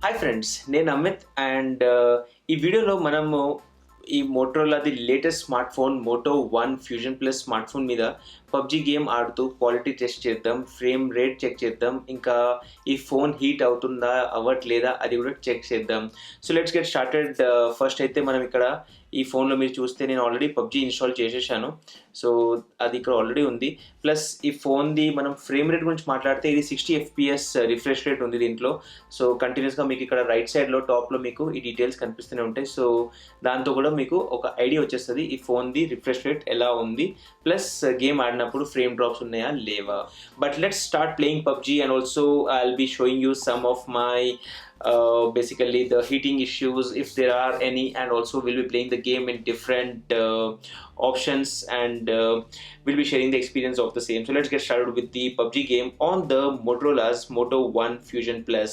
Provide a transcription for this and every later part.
Hi friends, నేను Amit and ఈ వీడియోలో మనము ఈ మోటరోలాది latest smartphone moto 1 fusion plus smartphone మీద పబ్జీ గేమ్ ఆడుతూ క్వాలిటీ టెస్ట్ చేద్దాం, ఫ్రేమ్ రేట్ చెక్ చేద్దాం, ఇంకా ఈ ఫోన్ హీట్ అవుతుందా అవ్వట్లేదా అది కూడా చెక్ చేద్దాం. So let's get started. First అయితే మనం ఇక్కడ ఈ ఫోన్లో మీరు చూస్తే నేను ఆల్రెడీ పబ్జీ ఇన్స్టాల్ చేసేసాను. సో అది ఇక్కడ ఆల్రెడీ ఉంది. ప్లస్ ఈ ఫోన్ది మనం ఫ్రేమ్ రేట్ గురించి మాట్లాడితే ఇది 60 FPS రిఫ్రెష్ రేట్ ఉంది దీంట్లో. సో కంటిన్యూస్గా మీకు ఇక్కడ రైట్ సైడ్లో టాప్లో మీకు ఈ డీటెయిల్స్ కనిపిస్తూనే ఉంటాయి. సో దాంతో కూడా మీకు ఒక ఐడియా వచ్చేస్తుంది ఈ ఫోన్ది రిఫ్రెష్ రేట్ ఎలా ఉంది, ప్లస్ గేమ్ ఆడినప్పుడు ఫ్రేమ్ డ్రాప్స్ ఉన్నాయా లేవా. But let's start playing PUBG and also I will be showing you some of my basically the heating issues if there are any, and also we'll be playing the game in different options, and we'll be sharing the experience of the same. So let's get started with the PUBG game on the Motorola's Moto 1 Fusion Plus.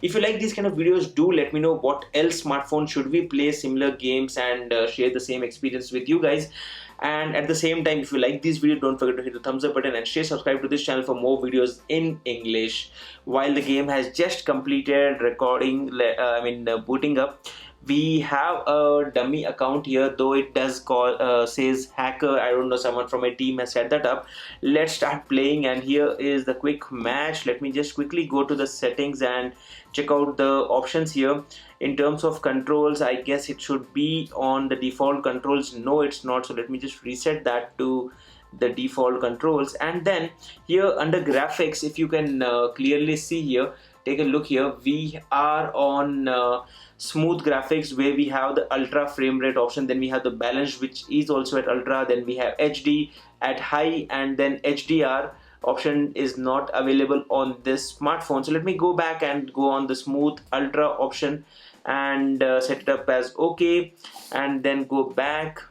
If you like these kind of videos, do let me know what else smartphone should we play similar games and share the same experience with you guys. And at the same time, if you like this video, don't forget to hit the thumbs up button and stay subscribed to this channel for more videos in English. While the game has just completed recording, booting up, we have a dummy account here, though it does says hacker. I don't know, someone from my team has set that up. Let's start playing, and here is the quick match. Let me just quickly go to the settings and check out the options here. In terms of controls, I guess it should be on the default controls. No, it's not. So let me just reset that to the default controls. And then here under graphics, if you can clearly see here, take a look here, we are on smooth graphics, where we have the ultra frame rate option, then we have the balance, which is also at ultra, then we have HD at high, and then HDR option is not available on this smartphone. So let me go back and go on the smooth ultra option and set it up as okay, and then go back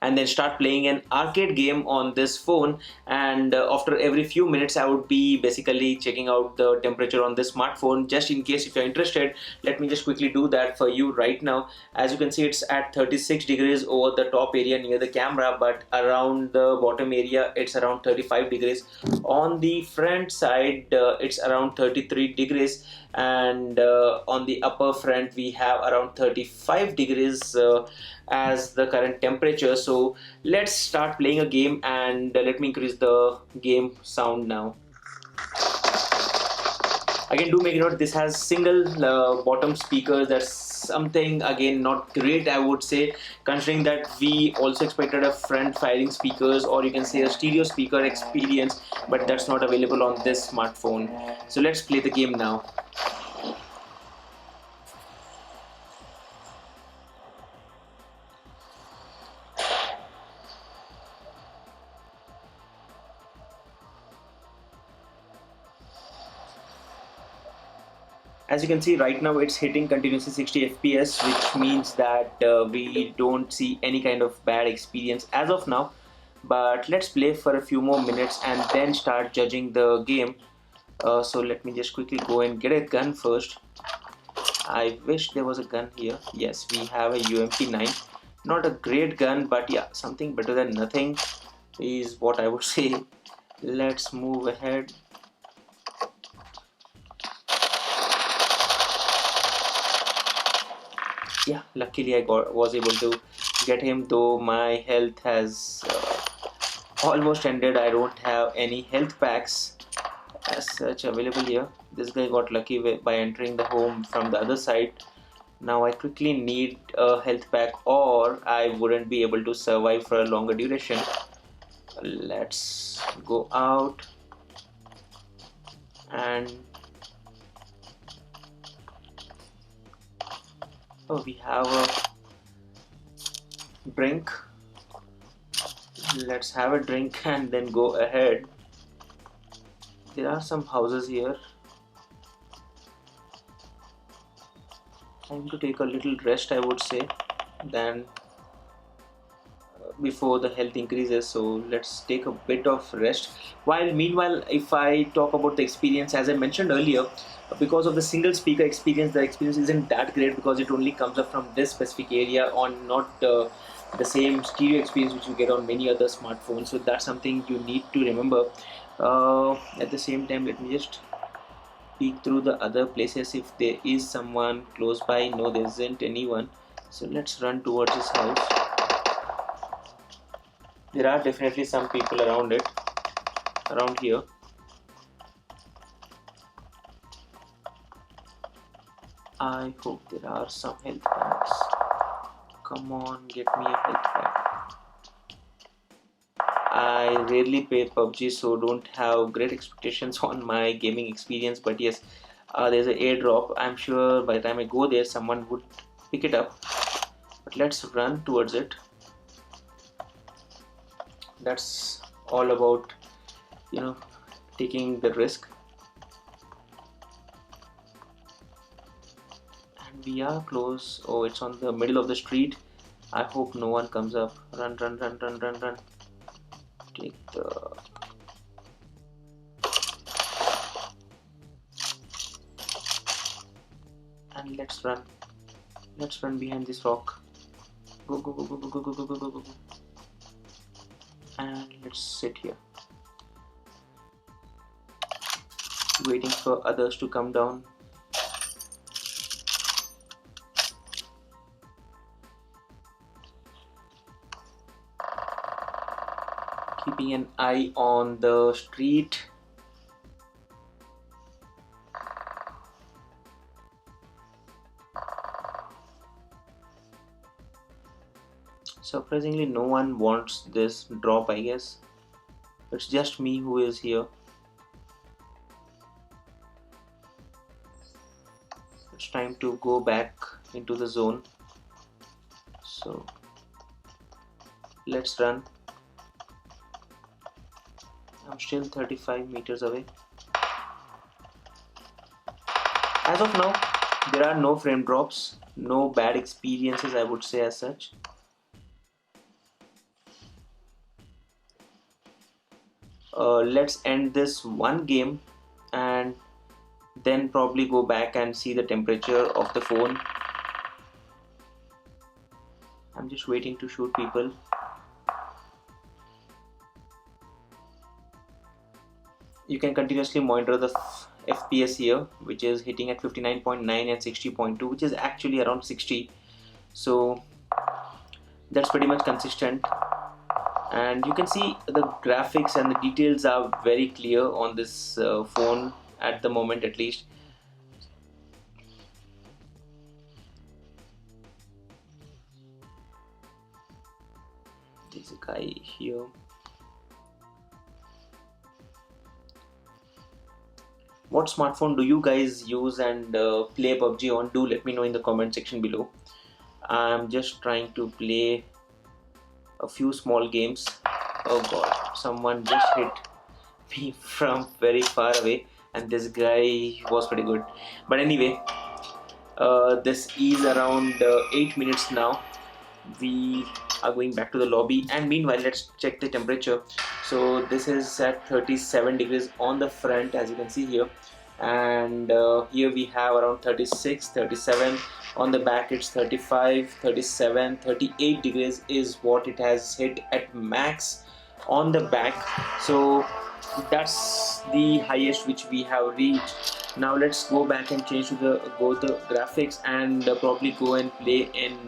and then start playing an arcade game on this phone. And after every few minutes I would be basically checking out the temperature on this smartphone, just in case if you're interested. Let me just quickly do that for you right now. As you can see, it's at 36 degrees over the top area near the camera, but around the bottom area it's around 35 degrees. On the front side it's around 33 degrees, and on the upper front we have around 35 degrees as the current temperature. So let's start playing a game, and let me increase the game sound now. Again, do make note this has single bottom speakers. That's something again not great, I would say, considering that we also expected a front firing speakers, or you can say a stereo speaker experience, but that's not available on this smartphone. So let's play the game now. As you can see right now, it's hitting continuously 60 FPS, which means that we don't see any kind of bad experience as of now. But let's play for a few more minutes and then start judging the game. So let me just quickly go and get a gun first. I wish there was a gun here. Yes, we have a UMP9. Not a great gun, but yeah, something better than nothing is what I would say. Let's move ahead. Yeah, luckily I was able to get him, though my health has almost ended. I don't have any health packs as such available here. This guy got lucky by entering the home from the other side. Now I quickly need a health pack, or I wouldn't be able to survive for a longer duration. Let's go out, and we have a drink. Let's have a drink and then go ahead. There are some houses here. Time to take a little rest, I would say, than before the health increases. So let's take a bit of rest. Meanwhile, if I talk about the experience, as I mentioned earlier, because of the single speaker experience, the experience isn't that great, because it only comes up from this specific area on not the same stereo experience which you get on many other smartphones. So that's something you need to remember. At the same time, let me just peek through the other places if there is someone close by. No, there isn't anyone, so let's run towards his house. There are definitely some people around here. I hope there are some health packs. Come on, get me a health pack. I rarely play PUBG, so don't have great expectations on my gaming experience. But yes, there's an airdrop. I'm sure by the time I go there, someone would pick it up. But let's run towards it. That's all about, taking the risk. And we are close. Oh, it's on the middle of the street. I hope no one comes up. Run, run, run, run, run, run. Take the... And let's run. Let's run behind this rock. Go, go, go, go, go, go, go, go, go, go, go. And let's sit here, waiting for others to come down. Keeping an eye on the street. Surprisingly, no one wants this drop, I guess. It's just me who is here. It's time to go back into the zone. So let's run. I'm still 35 meters away. As of now, there are no frame drops, no bad experiences, I would say, as such. Let's end this one game and then probably go back and see the temperature of the phone. I'm just waiting to shoot people. You can continuously monitor the FPS here, which is hitting at 59.9 and 60.2, which is actually around 60. So that's pretty much consistent. And you can see the graphics and the details are very clear on this phone at the moment, at least. There's a guy here. What smartphone do you guys use and play PUBG on? Do let me know in the comment section below. I'm just trying to play a few small games. Oh god, someone just hit me from very far away, and this guy was pretty good. But anyway, this is around 8 minutes now. We are going back to the lobby, and meanwhile let's check the temperature. So this is at 37 degrees on the front, as you can see here, and here we have around 36, 37. On the back it's 35, 37, 38 degrees is what it has hit at max on the back. So that's the highest which we have reached. Now let's go back and change to the graphics and probably go and play in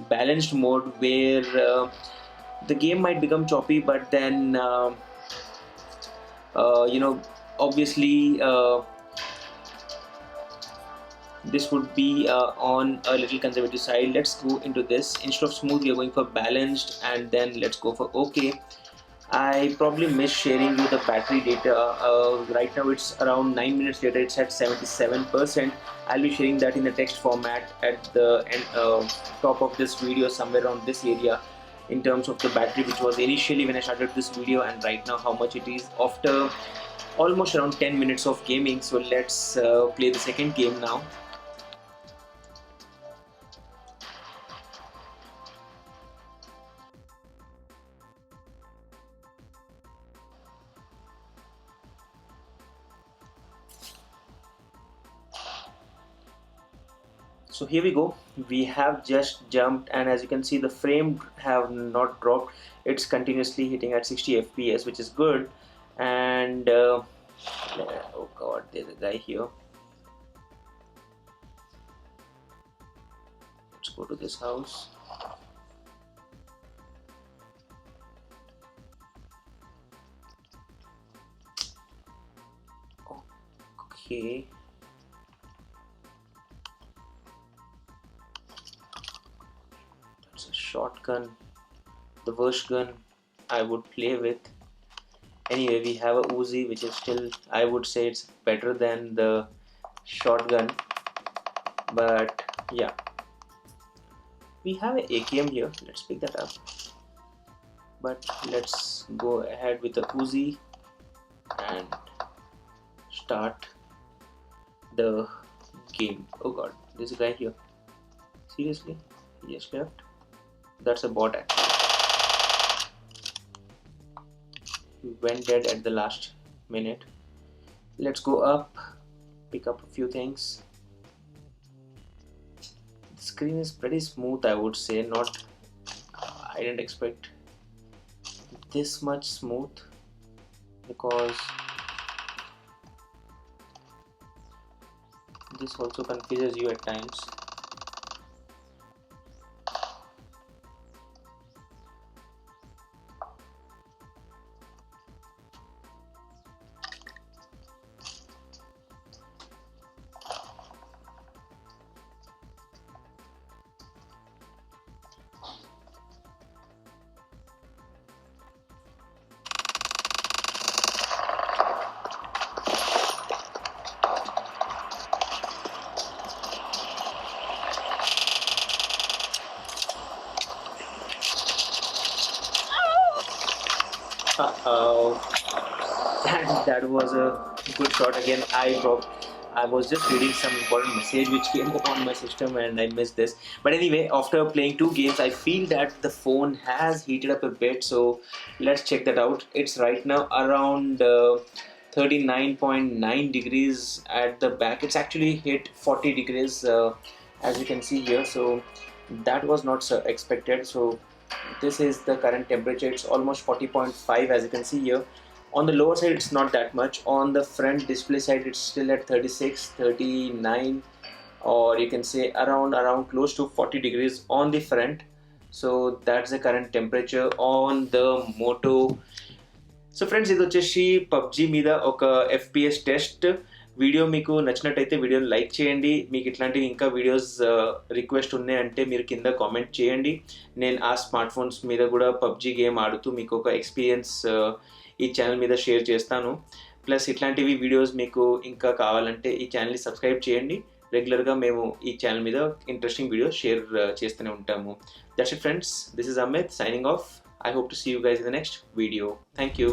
balanced mode, where the game might become choppy, but then obviously this would be on a little conservative side. Let's go into this. Instead of smooth, we are going for balanced, and then let's go for OK. I probably missed sharing you the battery data. Right now it's around 9 minutes later, it's at 77%. I'll be sharing that in the text format at the end, top of this video, somewhere around this area, in terms of the battery, which was initially when I started this video, and right now how much it is after almost around 10 minutes of gaming. So let's play the second game now. So here we go, we have just jumped, and as you can see the frame have not dropped, it's continuously hitting at 60 fps, which is good. And oh god, there's a guy here. Let's go to this house. Okay, that's a shotgun, the worst gun I would play with. Anyway, we have a Uzi, which is still, I would say it's better than the shotgun, but yeah, we have an AKM here. Let's pick that up, but let's go ahead with the Uzi and start the game. Oh god, there's a guy here. Seriously, he just left. That's a bot actually. He went dead at the last minute. Let's go up, pick up a few things. The screen is pretty smooth, I would say. Not, I didn't expect this much smooth, because this also confuses you at times. That was a good shot again. I was just reading some important message which came on my system and I missed this. But anyway, after playing 2 games, I feel that the phone has heated up a bit. So let's check that out. It's right now around 39.9 degrees at the back. It's actually hit 40 degrees as you can see here. So that was not so expected. So this is the current temperature. It's almost 40.5 as you can see here. On the lower side it's not that much. On the front display side it's still at 36, 39, or you can say around close to 40 degrees on the front. So that's the current temperature on the Moto. So friends, ఇది వచ్చేసి PUBG మీద ఒక FPS test video. మీకు నచ్చినట్టయితే వీడియోని like చేయండి. మీకు ఇట్లాంటివి ఇంకా వీడియోస్ రిక్వెస్ట్ ఉన్నాయంటే మీరు కింద కామెంట్ చేయండి. నేను ఆ స్మార్ట్ ఫోన్స్ మీద కూడా పబ్జీ గేమ్ ఆడుతూ మీకు ఒక ఎక్స్పీరియన్స్ ఈ ఛానల్ మీద షేర్ చేస్తాను. ప్లస్ ఇట్లాంటివి వీడియోస్ మీకు ఇంకా కావాలంటే ఈ ఛానల్ని సబ్స్క్రైబ్ చేయండి. రెగ్యులర్గా మేము ఈ ఛానల్ మీద ఇంట్రెస్టింగ్ వీడియోస్ షేర్ చేస్తూనే ఉంటాము. That's it friends, this is Amit signing off. I hope to see you guys in the next video. Thank you.